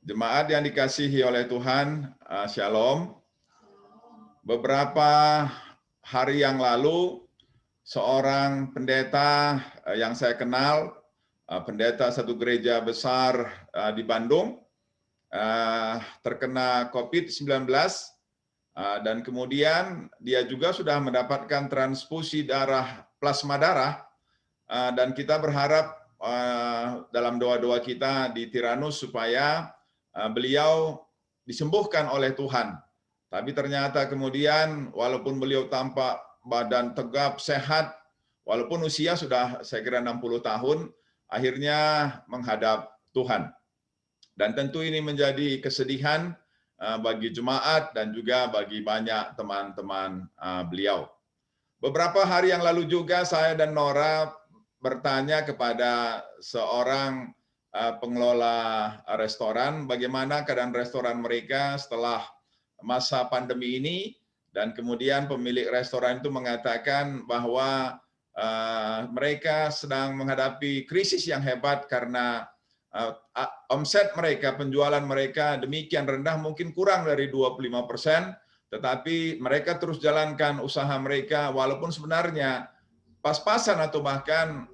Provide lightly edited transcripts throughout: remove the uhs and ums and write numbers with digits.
Jemaat yang dikasihi oleh Tuhan, Shalom. Beberapa hari yang lalu, seorang pendeta yang saya kenal, pendeta satu gereja besar di Bandung, terkena COVID-19, dan kemudian dia juga sudah mendapatkan transfusi darah, plasma darah, dan kita berharap dalam doa-doa kita di Tiranus supaya beliau disembuhkan oleh Tuhan. Tapi ternyata kemudian walaupun beliau tampak badan tegap, sehat, walaupun usia sudah saya kira 60 tahun, akhirnya menghadap Tuhan. Dan tentu ini menjadi kesedihan bagi jemaat dan juga bagi banyak teman-teman beliau. Beberapa hari yang lalu juga saya dan Nora bertanya kepada seorang pengelola restoran bagaimana keadaan restoran mereka setelah masa pandemi ini, dan kemudian pemilik restoran itu mengatakan bahwa mereka sedang menghadapi krisis yang hebat karena omset mereka, penjualan mereka demikian rendah, mungkin kurang dari 25%, tetapi mereka terus jalankan usaha mereka walaupun sebenarnya pas-pasan atau bahkan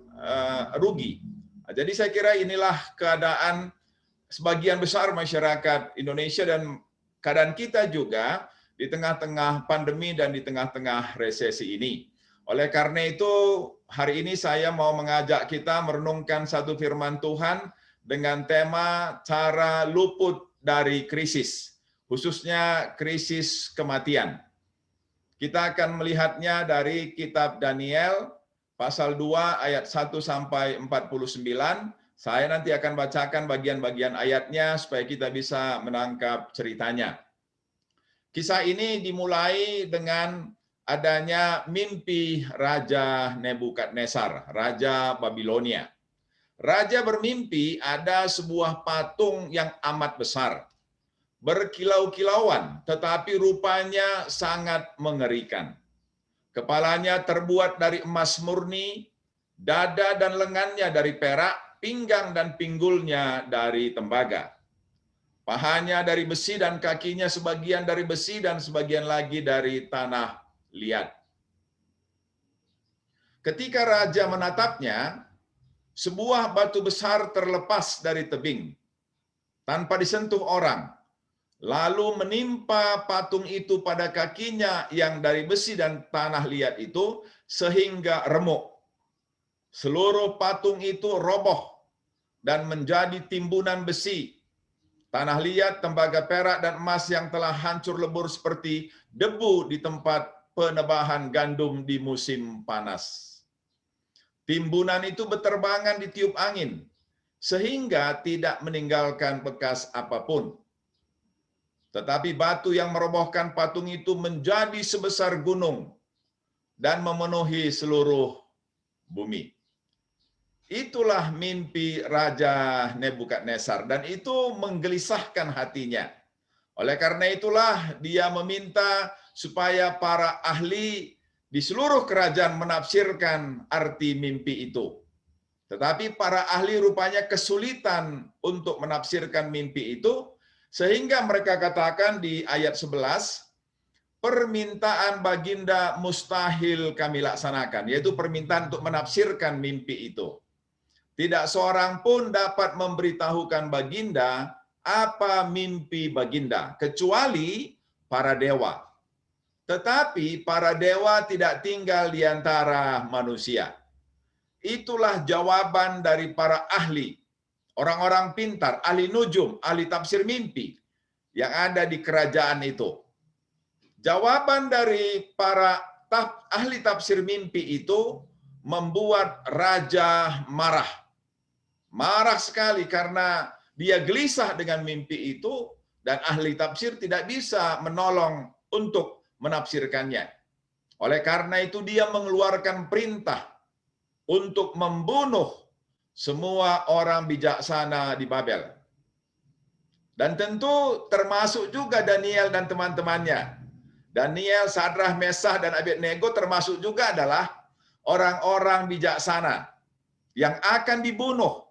rugi. Jadi saya kira inilah keadaan sebagian besar masyarakat Indonesia dan keadaan kita juga di tengah-tengah pandemi dan di tengah-tengah resesi ini. Oleh karena itu, hari ini saya mau mengajak kita merenungkan satu firman Tuhan dengan tema cara luput dari krisis, khususnya krisis kematian. Kita akan melihatnya dari kitab Daniel, pasal 2 ayat 1 sampai 49. Saya nanti akan bacakan bagian-bagian ayatnya supaya kita bisa menangkap ceritanya. Kisah ini dimulai dengan adanya mimpi Raja Nebukadnezar, Raja Babilonia. Raja bermimpi ada sebuah patung yang amat besar, berkilau-kilauan, tetapi rupanya sangat mengerikan. Kepalanya terbuat dari emas murni, dada dan lengannya dari perak, pinggang dan pinggulnya dari tembaga. Pahanya dari besi dan kakinya sebagian dari besi dan sebagian lagi dari tanah liat. Ketika raja menatapnya, sebuah batu besar terlepas dari tebing, tanpa disentuh orang, lalu menimpa patung itu pada kakinya yang dari besi dan tanah liat itu, sehingga remuk. Seluruh patung itu roboh dan menjadi timbunan besi, tanah liat, tembaga perak, dan emas yang telah hancur lebur seperti debu di tempat penebahan gandum di musim panas. Timbunan itu berterbangan ditiup angin, sehingga tidak meninggalkan bekas apapun. Tetapi batu yang merobohkan patung itu menjadi sebesar gunung dan memenuhi seluruh bumi. Itulah mimpi Raja Nebukadnezar, dan itu menggelisahkan hatinya. Oleh karena itulah dia meminta supaya para ahli di seluruh kerajaan menafsirkan arti mimpi itu. Tetapi para ahli rupanya kesulitan untuk menafsirkan mimpi itu, sehingga mereka katakan di ayat 11, permintaan baginda mustahil kami laksanakan, yaitu permintaan untuk menafsirkan mimpi itu. Tidak seorang pun dapat memberitahukan baginda apa mimpi baginda, kecuali para dewa. Tetapi para dewa tidak tinggal di antara manusia. Itulah jawaban dari para ahli, orang-orang pintar, ahli nujum, ahli tafsir mimpi yang ada di kerajaan itu. Jawaban dari para ahli tafsir mimpi itu membuat raja marah. Marah sekali karena dia gelisah dengan mimpi itu dan ahli tafsir tidak bisa menolong untuk menafsirkannya. Oleh karena itu dia mengeluarkan perintah untuk membunuh semua orang bijaksana di Babel. Dan tentu termasuk juga Daniel dan teman-temannya. Daniel, Sadrah, Mesah, dan Abednego termasuk juga adalah orang-orang bijaksana yang akan dibunuh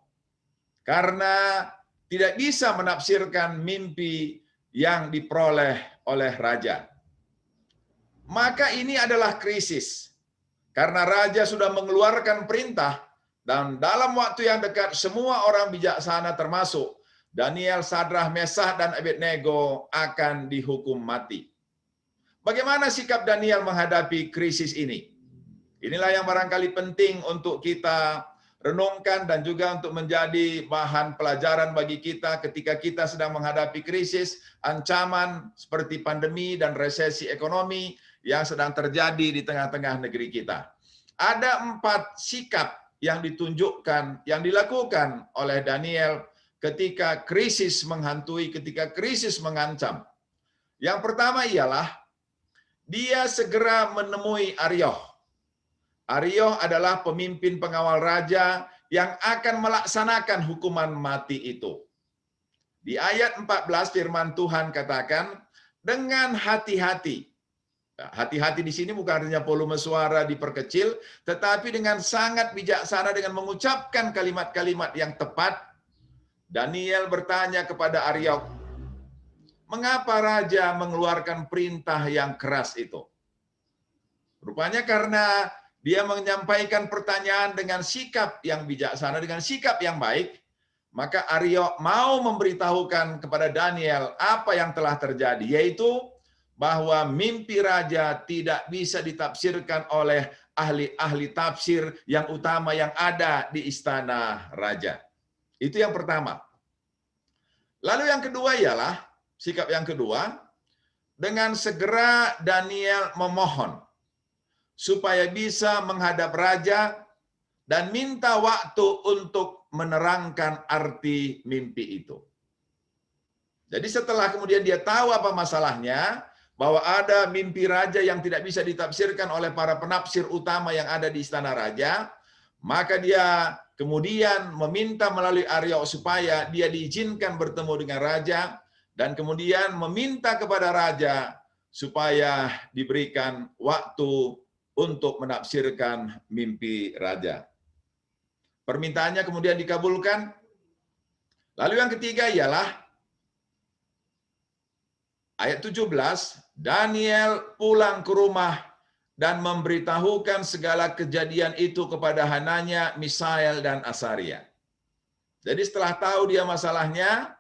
karena tidak bisa menafsirkan mimpi yang diperoleh oleh raja. Maka ini adalah krisis. Karena raja sudah mengeluarkan perintah dan dalam waktu yang dekat semua orang bijaksana termasuk Daniel, Sadrah, Mesah, dan Abednego akan dihukum mati. Bagaimana sikap Daniel menghadapi krisis ini? Inilah yang barangkali penting untuk kita renungkan dan juga untuk menjadi bahan pelajaran bagi kita ketika kita sedang menghadapi krisis, ancaman seperti pandemi dan resesi ekonomi yang sedang terjadi di tengah-tengah negeri kita. Ada 4 sikap yang ditunjukkan, yang dilakukan oleh Daniel ketika krisis menghantui, ketika krisis mengancam. Yang pertama ialah dia segera menemui Arioh. Arioh adalah pemimpin pengawal raja yang akan melaksanakan hukuman mati itu. Di ayat 14 firman Tuhan katakan, dengan hati-hati. Hati-hati di sini bukan artinya volume suara diperkecil, tetapi dengan sangat bijaksana dengan mengucapkan kalimat-kalimat yang tepat, Daniel bertanya kepada Arioh, mengapa raja mengeluarkan perintah yang keras itu? Rupanya karena dia menyampaikan pertanyaan dengan sikap yang bijaksana, dengan sikap yang baik, maka Arioh mau memberitahukan kepada Daniel apa yang telah terjadi, yaitu bahwa mimpi raja tidak bisa ditafsirkan oleh ahli-ahli tafsir yang utama yang ada di istana raja. Itu yang pertama. Lalu yang kedua ialah, sikap yang kedua, dengan segera Daniel memohon supaya bisa menghadap raja dan minta waktu untuk menerangkan arti mimpi itu. Jadi setelah kemudian dia tahu apa masalahnya, bahwa ada mimpi raja yang tidak bisa ditafsirkan oleh para penafsir utama yang ada di istana raja, maka dia kemudian meminta melalui Arioh supaya dia diizinkan bertemu dengan raja, dan kemudian meminta kepada raja supaya diberikan waktu untuk menafsirkan mimpi raja. Permintaannya kemudian dikabulkan. Lalu yang ketiga ialah ayat 17, Daniel pulang ke rumah dan memberitahukan segala kejadian itu kepada Hananya, Misael, dan Asaria. Jadi setelah tahu dia masalahnya,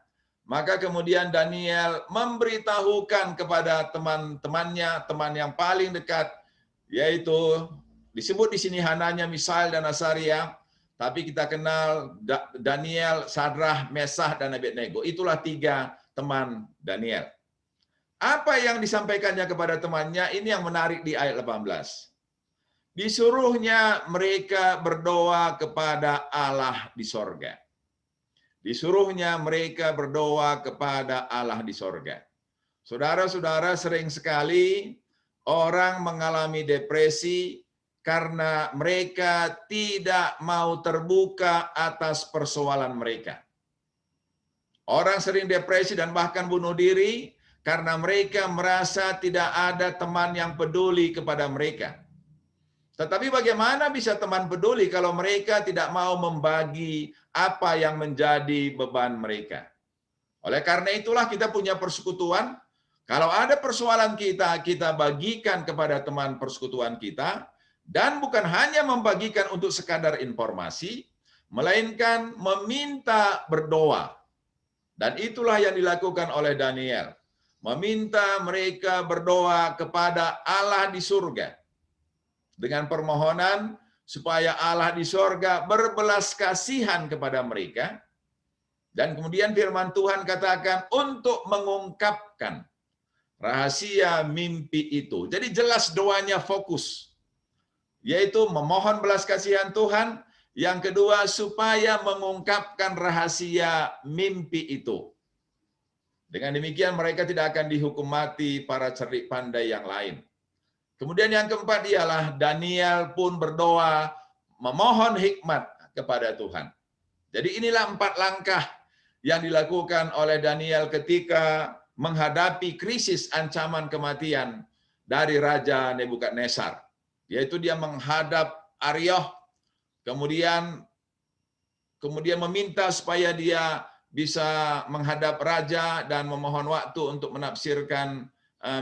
maka kemudian Daniel memberitahukan kepada teman-temannya, teman yang paling dekat, yaitu disebut di sini Hananya, Misael, dan Asaria, tapi kita kenal Daniel, Sadrah, Mesah, dan Abednego. Itulah 3 teman Daniel. Apa yang disampaikannya kepada temannya, ini yang menarik di ayat 18. Disuruhnya mereka berdoa kepada Allah di sorga. Disuruhnya mereka berdoa kepada Allah di sorga. Saudara-saudara, sering sekali orang mengalami depresi karena mereka tidak mau terbuka atas persoalan mereka. Orang sering depresi dan bahkan bunuh diri karena mereka merasa tidak ada teman yang peduli kepada mereka. Tetapi bagaimana bisa teman peduli kalau mereka tidak mau membagi apa yang menjadi beban mereka? Oleh karena itulah kita punya persekutuan. Kalau ada persoalan kita, kita bagikan kepada teman persekutuan kita. Dan bukan hanya membagikan untuk sekadar informasi, melainkan meminta berdoa. Dan itulah yang dilakukan oleh Daniel. Meminta mereka berdoa kepada Allah di surga dengan permohonan supaya Allah di surga berbelas kasihan kepada mereka, dan kemudian firman Tuhan katakan untuk mengungkapkan rahasia mimpi itu. Jadi jelas doanya fokus, yaitu memohon belas kasihan Tuhan, yang kedua supaya mengungkapkan rahasia mimpi itu. Dengan demikian mereka tidak akan dihukum mati para cerdik pandai yang lain. Kemudian yang keempat ialah Daniel pun berdoa memohon hikmat kepada Tuhan. Jadi inilah 4 langkah yang dilakukan oleh Daniel ketika menghadapi krisis ancaman kematian dari Raja Nebukadnezar. Yaitu dia menghadap Arioh, kemudian meminta supaya dia bisa menghadap raja dan memohon waktu untuk menafsirkan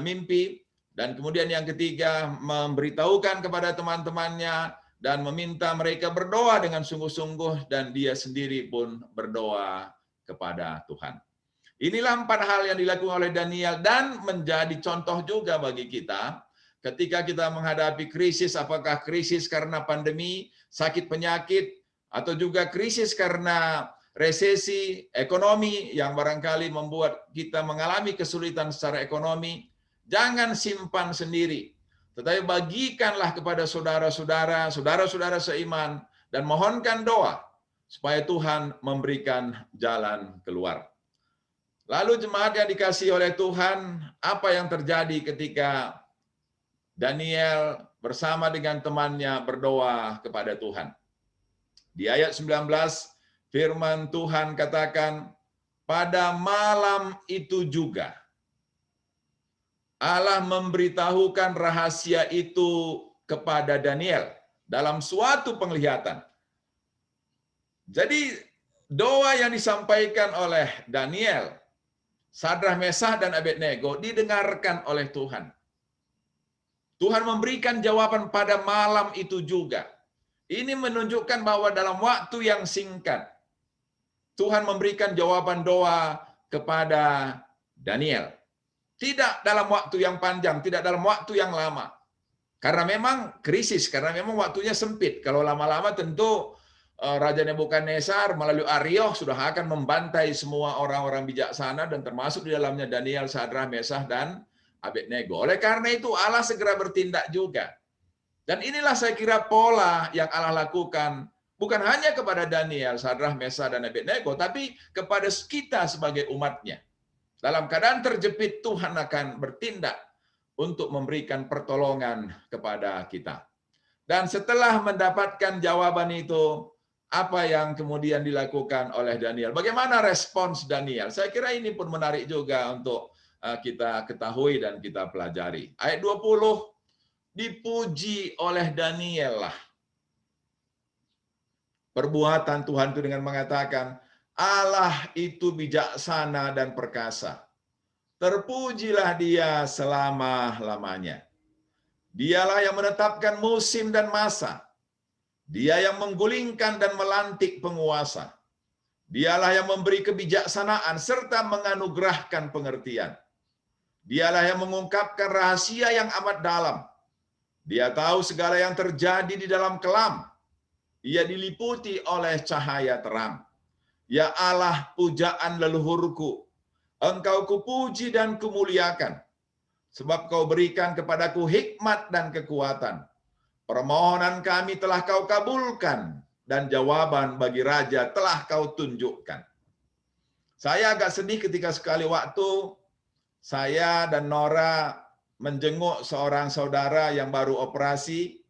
mimpi. Dan kemudian yang ketiga, memberitahukan kepada teman-temannya dan meminta mereka berdoa dengan sungguh-sungguh, dan dia sendiri pun berdoa kepada Tuhan. Inilah 4 hal yang dilakukan oleh Daniel dan menjadi contoh juga bagi kita ketika kita menghadapi krisis, apakah krisis karena pandemi, sakit penyakit, atau juga krisis karena resesi ekonomi yang barangkali membuat kita mengalami kesulitan secara ekonomi. Jangan simpan sendiri, tetapi bagikanlah kepada saudara-saudara seiman, dan mohonkan doa supaya Tuhan memberikan jalan keluar. Lalu jemaat yang dikasihi oleh Tuhan, apa yang terjadi ketika Daniel bersama dengan temannya berdoa kepada Tuhan? Di ayat 19, firman Tuhan katakan, pada malam itu juga Allah memberitahukan rahasia itu kepada Daniel dalam suatu penglihatan. Jadi doa yang disampaikan oleh Daniel, Sadrah, Mesah, dan Abednego didengarkan oleh Tuhan. Tuhan memberikan jawaban pada malam itu juga. Ini menunjukkan bahwa dalam waktu yang singkat, Tuhan memberikan jawaban doa kepada Daniel. Tidak dalam waktu yang panjang, tidak dalam waktu yang lama. Karena memang krisis, karena memang waktunya sempit. Kalau lama-lama tentu Raja Nebukadnezar melalui Arioh sudah akan membantai semua orang-orang bijaksana, dan termasuk di dalamnya Daniel, Sadrah, Mesah, dan Abednego. Oleh karena itu Allah segera bertindak juga. Dan inilah saya kira pola yang Allah lakukan, bukan hanya kepada Daniel, Sadrah, Mesah, dan Abednego, tapi kepada kita sebagai umatnya. Dalam keadaan terjepit, Tuhan akan bertindak untuk memberikan pertolongan kepada kita. Dan setelah mendapatkan jawaban itu, apa yang kemudian dilakukan oleh Daniel? Bagaimana respons Daniel? Saya kira ini pun menarik juga untuk kita ketahui dan kita pelajari. Ayat 20, dipuji oleh Daniel lah perbuatan Tuhan itu dengan mengatakan, Allah itu bijaksana dan perkasa. Terpujilah dia selama-lamanya. Dialah yang menetapkan musim dan masa. Dia yang menggulingkan dan melantik penguasa. Dialah yang memberi kebijaksanaan serta menganugerahkan pengertian. Dialah yang mengungkapkan rahasia yang amat dalam. Dia tahu segala yang terjadi di dalam kelam. Ia diliputi oleh cahaya terang. Ya Allah, pujaan leluhurku, Engkau kupuji dan kumuliakan, sebab Kau berikan kepadaku hikmat dan kekuatan. Permohonan kami telah Kau kabulkan, dan jawaban bagi raja telah Kau tunjukkan. Saya agak sedih ketika sekali waktu saya dan Nora menjenguk seorang saudara yang baru operasi,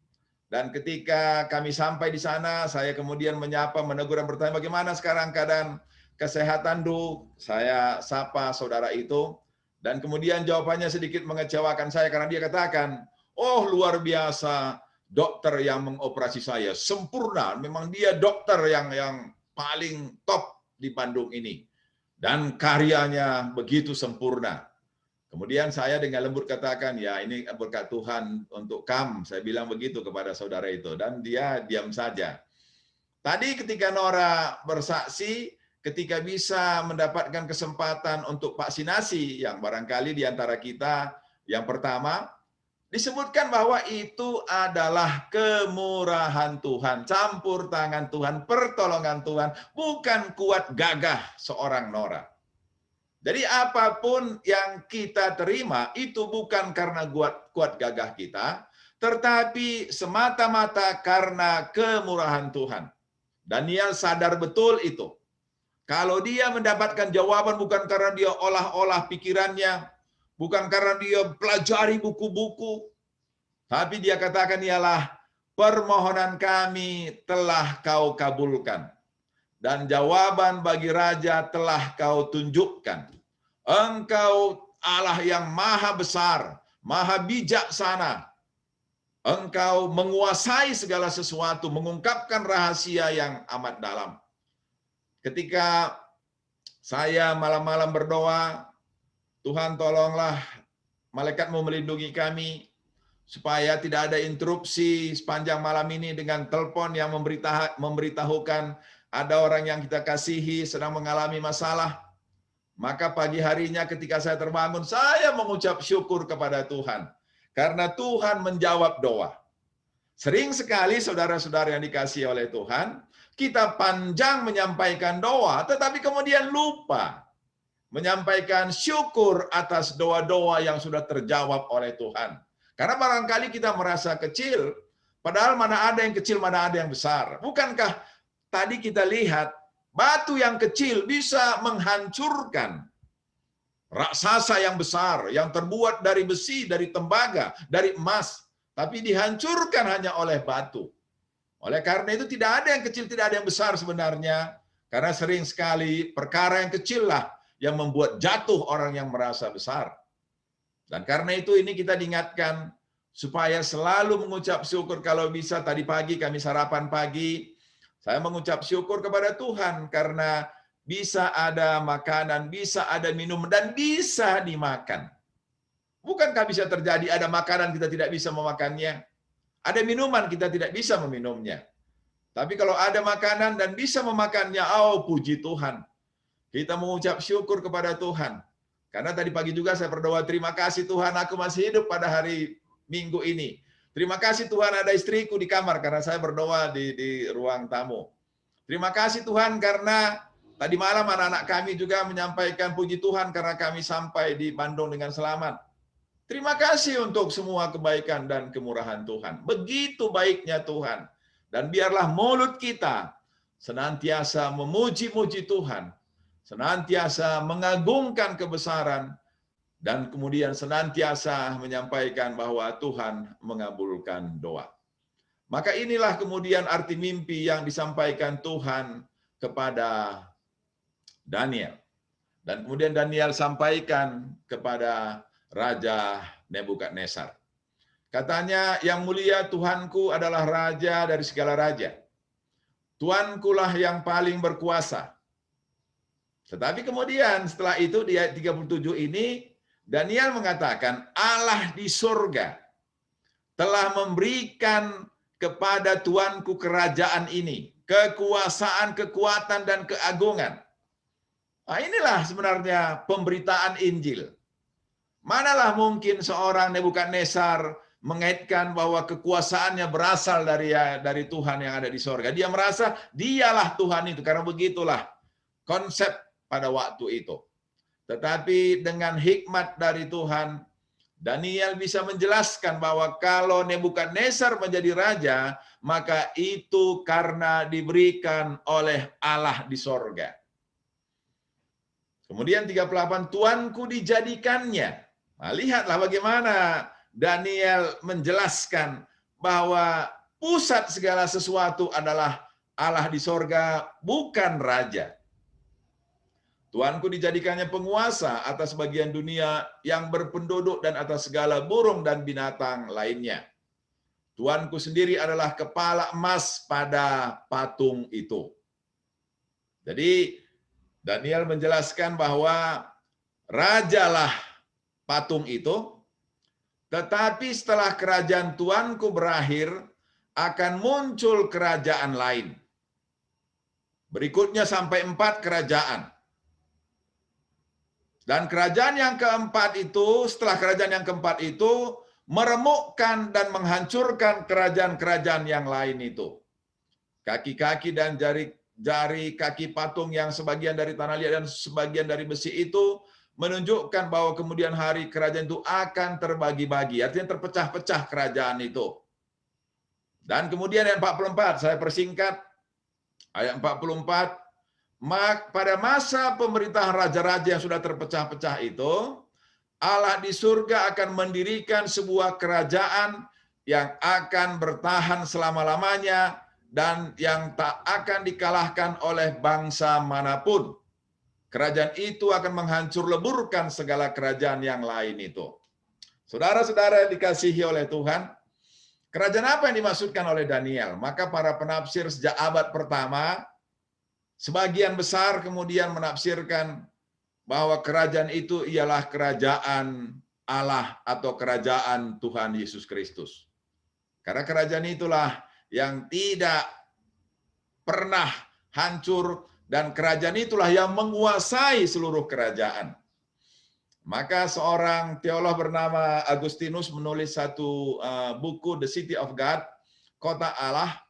dan ketika kami sampai di sana, saya kemudian menyapa, menegur, dan bertanya, bagaimana sekarang keadaan kesehatan, Du? Saya sapa saudara itu, dan kemudian jawabannya sedikit mengecewakan saya, karena dia katakan, oh luar biasa, dokter yang mengoperasi saya, sempurna, memang dia dokter yang paling top di Bandung ini, dan karyanya begitu sempurna. Kemudian saya dengan lembut katakan, ya ini berkat Tuhan untuk kamu. Saya bilang begitu kepada saudara itu. Dan dia diam saja. Tadi ketika Nora bersaksi, ketika bisa mendapatkan kesempatan untuk vaksinasi, yang barangkali di antara kita yang pertama, disebutkan bahwa itu adalah kemurahan Tuhan, campur tangan Tuhan, pertolongan Tuhan, bukan kuat gagah seorang Nora. Jadi apapun yang kita terima itu bukan karena kuat gagah kita, tetapi semata-mata karena kemurahan Tuhan. Daniel sadar betul itu. Kalau dia mendapatkan jawaban bukan karena dia olah-olah pikirannya, bukan karena dia pelajari buku-buku, tapi dia katakan ialah permohonan kami telah Kau kabulkan. Dan jawaban bagi raja telah Kau tunjukkan. Engkau Allah yang maha besar, maha bijaksana. Engkau menguasai segala sesuatu, mengungkapkan rahasia yang amat dalam. Ketika Saya malam-malam berdoa, Tuhan tolonglah malaikatmu melindungi kami, supaya tidak ada interupsi sepanjang malam ini dengan telepon yang memberitahukan ada orang yang kita kasihi sedang mengalami masalah. Maka pagi harinya ketika saya terbangun, saya mengucap syukur kepada Tuhan. Karena Tuhan menjawab doa. Sering sekali saudara-saudara yang dikasihi oleh Tuhan, kita panjang menyampaikan doa, tetapi kemudian lupa menyampaikan syukur atas doa-doa yang sudah terjawab oleh Tuhan. Karena barangkali kita merasa kecil, padahal mana ada yang kecil, mana ada yang besar. Bukankah tadi kita lihat, batu yang kecil bisa menghancurkan raksasa yang besar, yang terbuat dari besi, dari tembaga, dari emas, tapi dihancurkan hanya oleh batu. Oleh karena itu tidak ada yang kecil, tidak ada yang besar sebenarnya, karena sering sekali perkara yang kecil lah yang membuat jatuh orang yang merasa besar. Dan karena itu ini kita diingatkan supaya selalu mengucap syukur. Kalau bisa tadi pagi kami sarapan pagi, saya mengucap syukur kepada Tuhan karena bisa ada makanan, bisa ada minum, dan bisa dimakan. Bukankah bisa terjadi ada makanan kita tidak bisa memakannya? Ada minuman kita tidak bisa meminumnya. Tapi kalau ada makanan dan bisa memakannya, oh puji Tuhan. Kita mengucap syukur kepada Tuhan. Karena tadi pagi juga saya berdoa, terima kasih Tuhan aku masih hidup pada hari Minggu ini. Terima kasih Tuhan ada istriku di kamar, karena saya berdoa di ruang tamu. Terima kasih Tuhan karena tadi malam anak-anak kami juga menyampaikan puji Tuhan karena kami sampai di Bandung dengan selamat. Terima kasih untuk semua kebaikan dan kemurahan Tuhan. Begitu baiknya Tuhan. Dan biarlah mulut kita senantiasa memuji-muji Tuhan, senantiasa mengagungkan kebesaran, dan kemudian senantiasa menyampaikan bahwa Tuhan mengabulkan doa. Maka inilah kemudian arti mimpi yang disampaikan Tuhan kepada Daniel. Dan kemudian Daniel sampaikan kepada Raja Nebukadnezar. Katanya, yang mulia Tuhanku adalah raja dari segala raja. Tuankulah yang paling berkuasa. Tetapi kemudian setelah itu di ayat 37 ini, Daniel mengatakan, Allah di surga telah memberikan kepada Tuanku kerajaan ini, kekuasaan, kekuatan, dan keagungan. Nah, inilah sebenarnya pemberitaan Injil. Manalah mungkin seorang Nebukadnezar mengaitkan bahwa kekuasaannya berasal dari Tuhan yang ada di sorga. Dia merasa dialah Tuhan itu, karena begitulah konsep pada waktu itu. Tetapi dengan hikmat dari Tuhan, Daniel bisa menjelaskan bahwa kalau Nebukadnezar menjadi raja, maka itu karena diberikan oleh Allah di sorga. Kemudian 38, Tuanku dijadikannya. Nah, lihatlah bagaimana Daniel menjelaskan bahwa pusat segala sesuatu adalah Allah di sorga, bukan raja. Tuanku dijadikannya penguasa atas bagian dunia yang berpenduduk dan atas segala burung dan binatang lainnya. Tuanku sendiri adalah kepala emas pada patung itu. Jadi Daniel menjelaskan bahwa rajalah patung itu, tetapi setelah kerajaan Tuanku berakhir, akan muncul kerajaan lain. Berikutnya sampai 4 kerajaan. Dan kerajaan yang keempat itu, setelah kerajaan yang keempat itu, meremukkan dan menghancurkan kerajaan-kerajaan yang lain itu. Kaki-kaki dan jari kaki patung yang sebagian dari tanah liat dan sebagian dari besi itu menunjukkan bahwa kemudian hari kerajaan itu akan terbagi-bagi, artinya terpecah-pecah kerajaan itu. Dan kemudian ayat 44, saya persingkat, ayat 44, pada masa pemerintahan raja-raja yang sudah terpecah-pecah itu, Allah di surga akan mendirikan sebuah kerajaan yang akan bertahan selama-lamanya dan yang tak akan dikalahkan oleh bangsa manapun. Kerajaan itu akan menghancur leburkan segala kerajaan yang lain itu. Saudara-saudara dikasihi oleh Tuhan, kerajaan apa yang dimaksudkan oleh Daniel? Maka para penafsir sejak abad pertama Sebagian besar kemudian menafsirkan bahwa kerajaan itu ialah kerajaan Allah atau kerajaan Tuhan Yesus Kristus. Karena kerajaan itulah yang tidak pernah hancur dan kerajaan itulah yang menguasai seluruh kerajaan. Maka seorang teolog bernama Agustinus menulis satu buku The City of God, Kota Allah.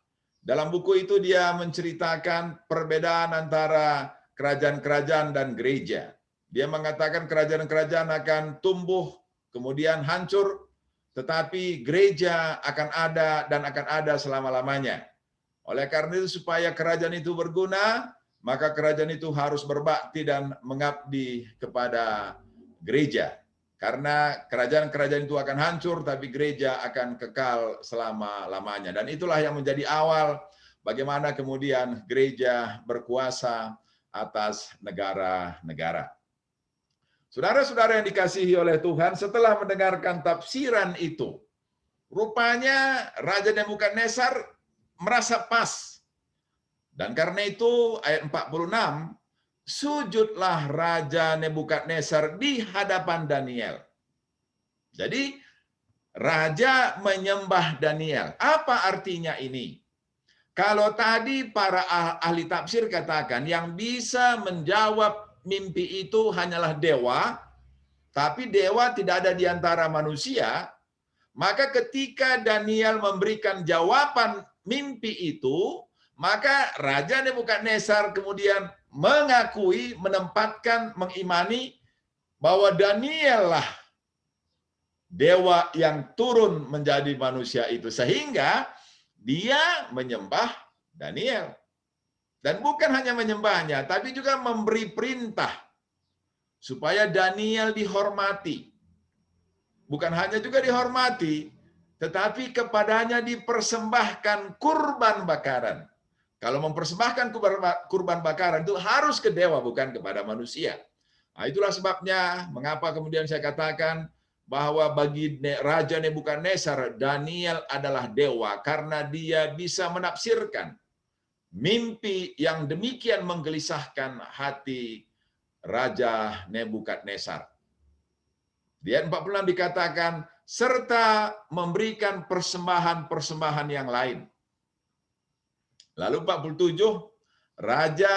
Dalam buku itu dia menceritakan perbedaan antara kerajaan-kerajaan dan gereja. Dia mengatakan kerajaan-kerajaan akan tumbuh, kemudian hancur, tetapi gereja akan ada dan akan ada selama-lamanya. Oleh karena itu supaya kerajaan itu berguna, maka kerajaan itu harus berbakti dan mengabdi kepada gereja. Karena kerajaan-kerajaan itu akan hancur, tapi gereja akan kekal selama-lamanya. Dan itulah yang menjadi awal bagaimana kemudian gereja berkuasa atas negara-negara. Saudara-saudara yang dikasihi oleh Tuhan, setelah mendengarkan tafsiran itu, rupanya Raja Nebukadnezar merasa pas. Dan karena itu ayat 46, sujudlah Raja Nebukadnezar di hadapan Daniel. Jadi Raja menyembah Daniel. Apa artinya ini? Kalau tadi para ahli tafsir katakan yang bisa menjawab mimpi itu hanyalah dewa, tapi dewa tidak ada di antara manusia, maka ketika Daniel memberikan jawaban mimpi itu, maka Raja Nebukadnezar kemudian mengakui, menempatkan, mengimani bahwa Daniel lah dewa yang turun menjadi manusia itu. Sehingga dia menyembah Daniel. Dan bukan hanya menyembahnya, tapi juga memberi perintah supaya Daniel dihormati. Bukan hanya juga dihormati, tetapi kepadanya dipersembahkan kurban bakaran. Kalau mempersembahkan kurban bakaran itu harus ke dewa, bukan kepada manusia. Nah, itulah sebabnya mengapa kemudian saya katakan bahwa bagi Raja Nebukadnezar, Daniel adalah dewa karena dia bisa menafsirkan mimpi yang demikian menggelisahkan hati Raja Nebukadnezar. Di ayat 46 dikatakan, serta memberikan persembahan-persembahan yang lain. Lalu 47, Raja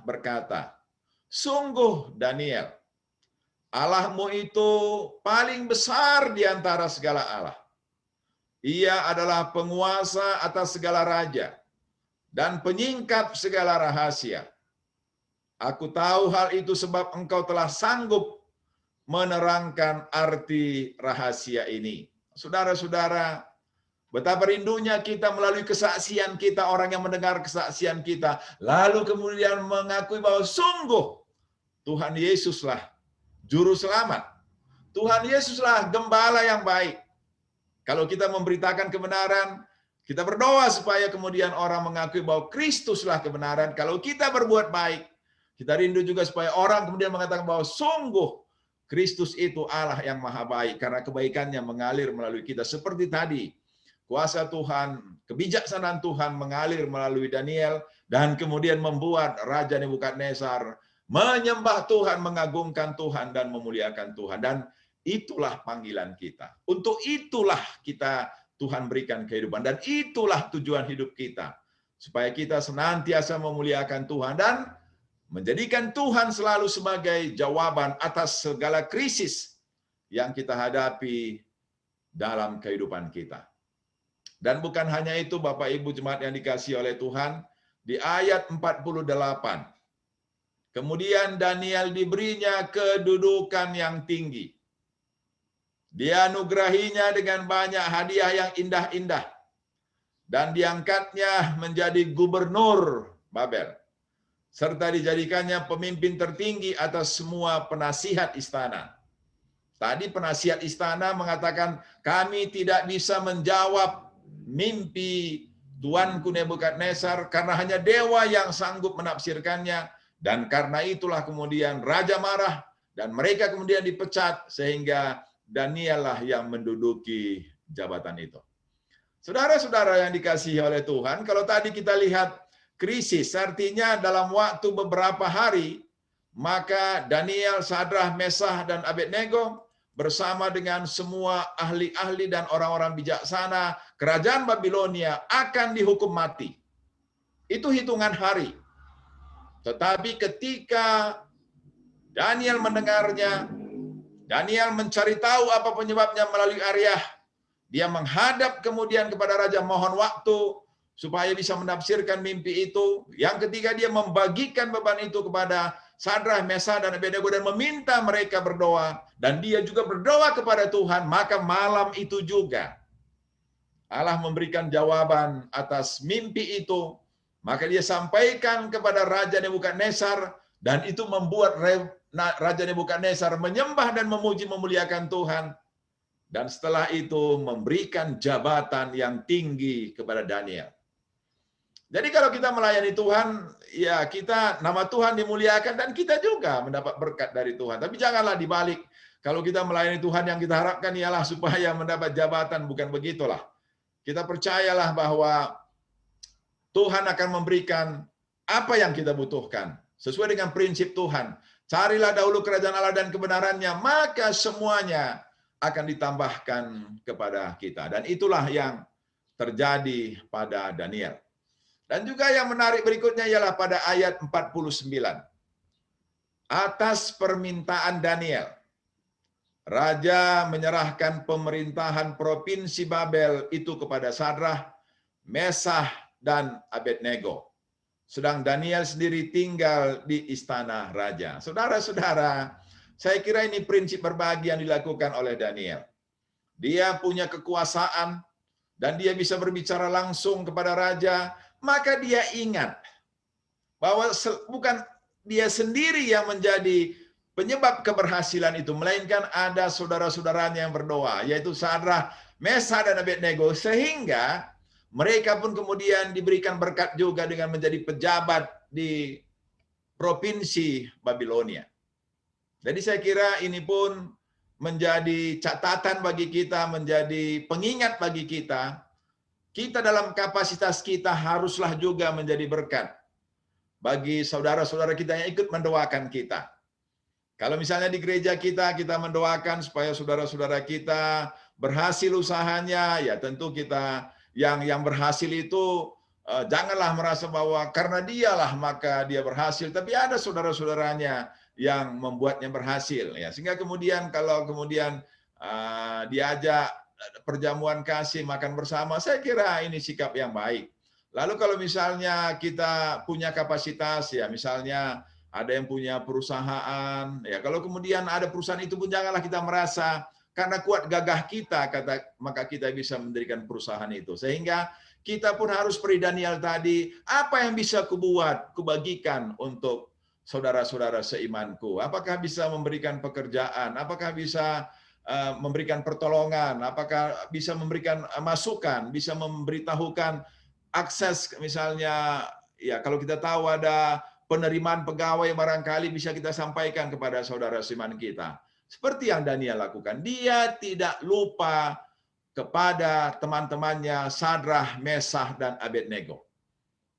berkata, sungguh Daniel, Allahmu itu paling besar di antara segala Allah. Ia adalah penguasa atas segala raja dan penyingkap segala rahasia. Aku tahu hal itu sebab engkau telah sanggup menerangkan arti rahasia ini. Saudara-saudara, betapa rindunya kita melalui kesaksian kita, orang yang mendengar kesaksian kita, lalu kemudian mengakui bahwa sungguh Tuhan Yesuslah Juru Selamat. Tuhan Yesuslah Gembala yang baik. Kalau kita memberitakan kebenaran, kita berdoa supaya kemudian orang mengakui bahwa Kristuslah kebenaran. Kalau kita berbuat baik, kita rindu juga supaya orang kemudian mengatakan bahwa sungguh Kristus itu Allah yang maha baik, karena kebaikannya mengalir melalui kita. Seperti tadi, kuasa Tuhan, kebijaksanaan Tuhan mengalir melalui Daniel, dan kemudian membuat Raja Nebukadnezar menyembah Tuhan, mengagungkan Tuhan, dan memuliakan Tuhan. Dan itulah panggilan kita. Untuk itulah kita Tuhan berikan kehidupan. Dan itulah tujuan hidup kita. Supaya kita senantiasa memuliakan Tuhan dan menjadikan Tuhan selalu sebagai jawaban atas segala krisis yang kita hadapi dalam kehidupan kita. Dan bukan hanya itu, Bapak Ibu jemaat yang dikasihi oleh Tuhan, di ayat 48, kemudian Daniel diberinya kedudukan yang tinggi. Dianugerahinya dengan banyak hadiah yang indah-indah. Dan diangkatnya menjadi gubernur Babel. Serta dijadikannya pemimpin tertinggi atas semua penasihat istana. Tadi penasihat istana mengatakan, kami tidak bisa menjawab mimpi Tuanku Nebukadnezar karena hanya dewa yang sanggup menafsirkannya. Dan karena itulah kemudian raja marah dan mereka kemudian dipecat sehingga Daniel lah yang menduduki jabatan itu. Saudara-saudara yang dikasihi oleh Tuhan, kalau tadi kita lihat krisis, artinya dalam waktu beberapa hari, maka Daniel, Sadrah, Mesah, dan Abednego bersama dengan semua ahli-ahli dan orang-orang bijaksana kerajaan Babilonia akan dihukum mati. Itu hitungan hari. Tetapi ketika Daniel mendengarnya, Daniel mencari tahu apa penyebabnya melalui Aryah. Dia menghadap kemudian kepada raja mohon waktu supaya bisa menafsirkan mimpi itu. Yang ketiga, dia membagikan beban itu kepada Sadrah, Mesah, dan Abednego dan meminta mereka berdoa. Dan dia juga berdoa kepada Tuhan. Maka malam itu juga Allah memberikan jawaban atas mimpi itu. Maka dia sampaikan kepada Raja Nebukadnezar, dan itu membuat Raja Nebukadnezar menyembah dan memuji memuliakan Tuhan. Dan setelah itu memberikan jabatan yang tinggi kepada Daniel. Jadi kalau kita melayani Tuhan, ya kita, nama Tuhan dimuliakan dan kita juga mendapat berkat dari Tuhan. Tapi janganlah dibalik. Kalau kita melayani Tuhan, yang kita harapkan ialah supaya mendapat jabatan, bukan begitulah. Kita percayalah bahwa Tuhan akan memberikan apa yang kita butuhkan sesuai dengan prinsip Tuhan. Carilah dahulu kerajaan Allah dan kebenarannya, maka semuanya akan ditambahkan kepada kita. Dan itulah yang terjadi pada Daniel. Dan juga yang menarik berikutnya ialah pada ayat 49. Atas permintaan Daniel, Raja menyerahkan pemerintahan provinsi Babel itu kepada Sadrah, Mesah, dan Abednego. Sedang Daniel sendiri tinggal di istana raja. Saudara-saudara, saya kira ini prinsip berbagi yang dilakukan oleh Daniel. Dia punya kekuasaan dan dia bisa berbicara langsung kepada raja, maka dia ingat bahwa bukan dia sendiri yang menjadi penyebab keberhasilan itu, melainkan ada saudara-saudaranya yang berdoa, yaitu Sadrah, Mesah, dan Abednego, sehingga mereka pun kemudian diberikan berkat juga dengan menjadi pejabat di provinsi Babilonia. Jadi saya kira ini pun menjadi catatan bagi kita, menjadi pengingat bagi kita. Kita dalam kapasitas kita haruslah juga menjadi berkat bagi saudara-saudara kita yang ikut mendoakan kita. Kalau misalnya di gereja kita mendoakan supaya saudara-saudara kita berhasil usahanya, ya tentu kita yang berhasil itu janganlah merasa bahwa karena dialah maka dia berhasil, tapi ada saudara-saudaranya yang membuatnya berhasil, ya. Sehingga kemudian kalau kemudian diajak perjamuan kasih, makan bersama, saya kira ini sikap yang baik. Lalu kalau misalnya kita punya kapasitas, ya misalnya ada yang punya perusahaan, ya kalau kemudian ada perusahaan itu pun janganlah kita merasa karena kuat gagah kita, maka kita bisa mendirikan perusahaan itu. Sehingga kita pun harus seperti Daniel tadi, apa yang bisa kubagikan untuk saudara-saudara seimanku? Apakah bisa memberikan pekerjaan? Apakah bisa memberikan pertolongan, apakah bisa memberikan masukan, bisa memberitahukan akses, misalnya ya kalau kita tahu ada penerimaan pegawai barangkali bisa kita sampaikan kepada saudara seiman kita. Seperti yang Daniel lakukan, dia tidak lupa kepada teman-temannya Sadrah, Mesah, dan Abednego.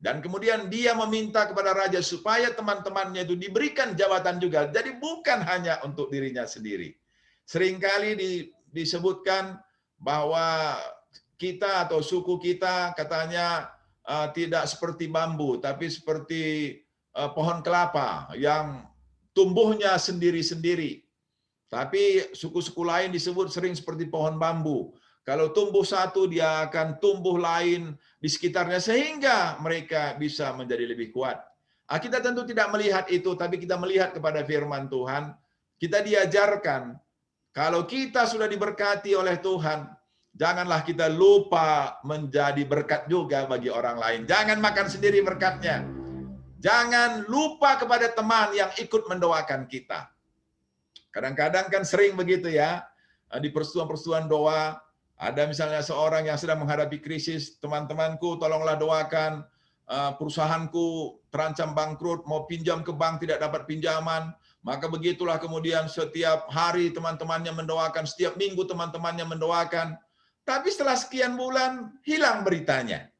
Dan kemudian dia meminta kepada raja supaya teman-temannya itu diberikan jabatan juga. Jadi bukan hanya untuk dirinya sendiri. Seringkali disebutkan bahwa kita atau suku kita katanya tidak seperti bambu, tapi seperti pohon kelapa yang tumbuhnya sendiri-sendiri. Tapi suku-suku lain disebut sering seperti pohon bambu. Kalau tumbuh satu, dia akan tumbuh lain di sekitarnya sehingga mereka bisa menjadi lebih kuat. Kita tentu tidak melihat itu, tapi kita melihat kepada firman Tuhan. Kita diajarkan, kalau kita sudah diberkati oleh Tuhan, janganlah kita lupa menjadi berkat juga bagi orang lain. Jangan makan sendiri berkatnya. Jangan lupa kepada teman yang ikut mendoakan kita. Kadang-kadang kan sering begitu ya, di persetujuan doa, ada misalnya seorang yang sedang menghadapi krisis, teman-temanku tolonglah doakan, perusahaanku terancam bangkrut, mau pinjam ke bank tidak dapat pinjaman. Maka begitulah kemudian setiap hari teman-temannya mendoakan, setiap minggu teman-temannya mendoakan. Tapi setelah sekian bulan, hilang beritanya.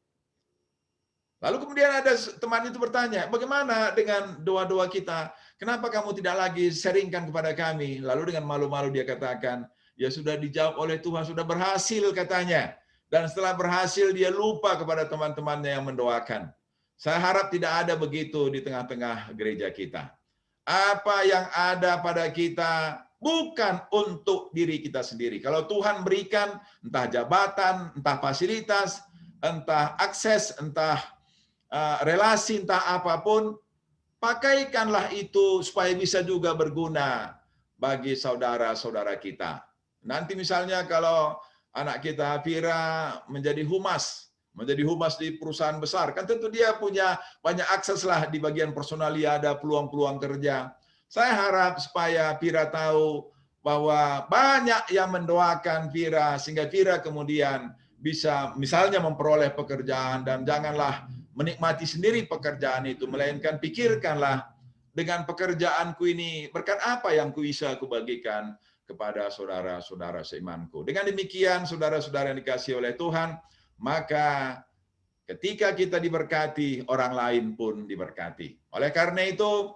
Lalu kemudian ada teman itu bertanya, bagaimana dengan doa-doa kita? Kenapa kamu tidak lagi sharingkan kepada kami? Lalu dengan malu-malu dia katakan, ya sudah dijawab oleh Tuhan, sudah berhasil katanya. Dan setelah berhasil dia lupa kepada teman-temannya yang mendoakan. Saya harap tidak ada begitu di tengah-tengah gereja kita. Apa yang ada pada kita bukan untuk diri kita sendiri. Kalau Tuhan berikan entah jabatan, entah fasilitas, entah akses, entah relasi, entah apapun, pakaikanlah itu supaya bisa juga berguna bagi saudara-saudara kita. Nanti misalnya kalau anak kita Vira menjadi humas di perusahaan besar, kan tentu dia punya banyak akses lah di bagian personalia, ada peluang-peluang kerja. Saya harap supaya Vira tahu bahwa banyak yang mendoakan Vira, sehingga Vira kemudian bisa misalnya memperoleh pekerjaan, dan janganlah menikmati sendiri pekerjaan itu, melainkan pikirkanlah dengan pekerjaanku ini berkat apa yang bisa aku bagikan kepada saudara-saudara seimanku. Dengan demikian, saudara-saudara yang dikasihi oleh Tuhan, maka ketika kita diberkati, orang lain pun diberkati. Oleh karena itu,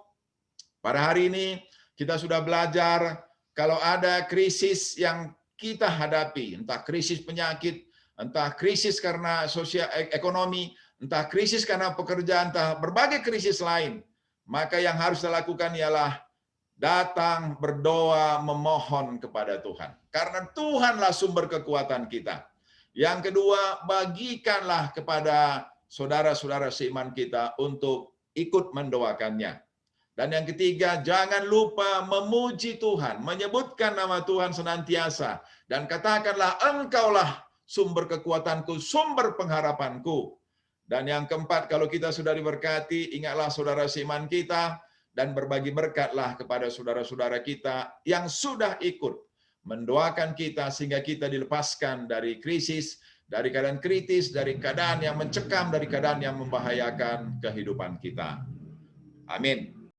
pada hari ini kita sudah belajar kalau ada krisis yang kita hadapi, entah krisis penyakit, entah krisis karena sosial ekonomi, entah krisis karena pekerjaan, entah berbagai krisis lain, maka yang harus dilakukan ialah datang, berdoa, memohon kepada Tuhan. Karena Tuhanlah sumber kekuatan kita. Yang kedua, bagikanlah kepada saudara-saudara seiman kita untuk ikut mendoakannya. Dan yang ketiga, jangan lupa memuji Tuhan, menyebutkan nama Tuhan senantiasa. Dan katakanlah, engkaulah sumber kekuatanku, sumber pengharapanku. Dan yang keempat, kalau kita sudah diberkati, ingatlah saudara seiman kita, dan berbagi berkatlah kepada saudara-saudara kita yang sudah ikut mendoakan kita sehingga kita dilepaskan dari krisis, dari keadaan kritis, dari keadaan yang mencekam, dari keadaan yang membahayakan kehidupan kita. Amin.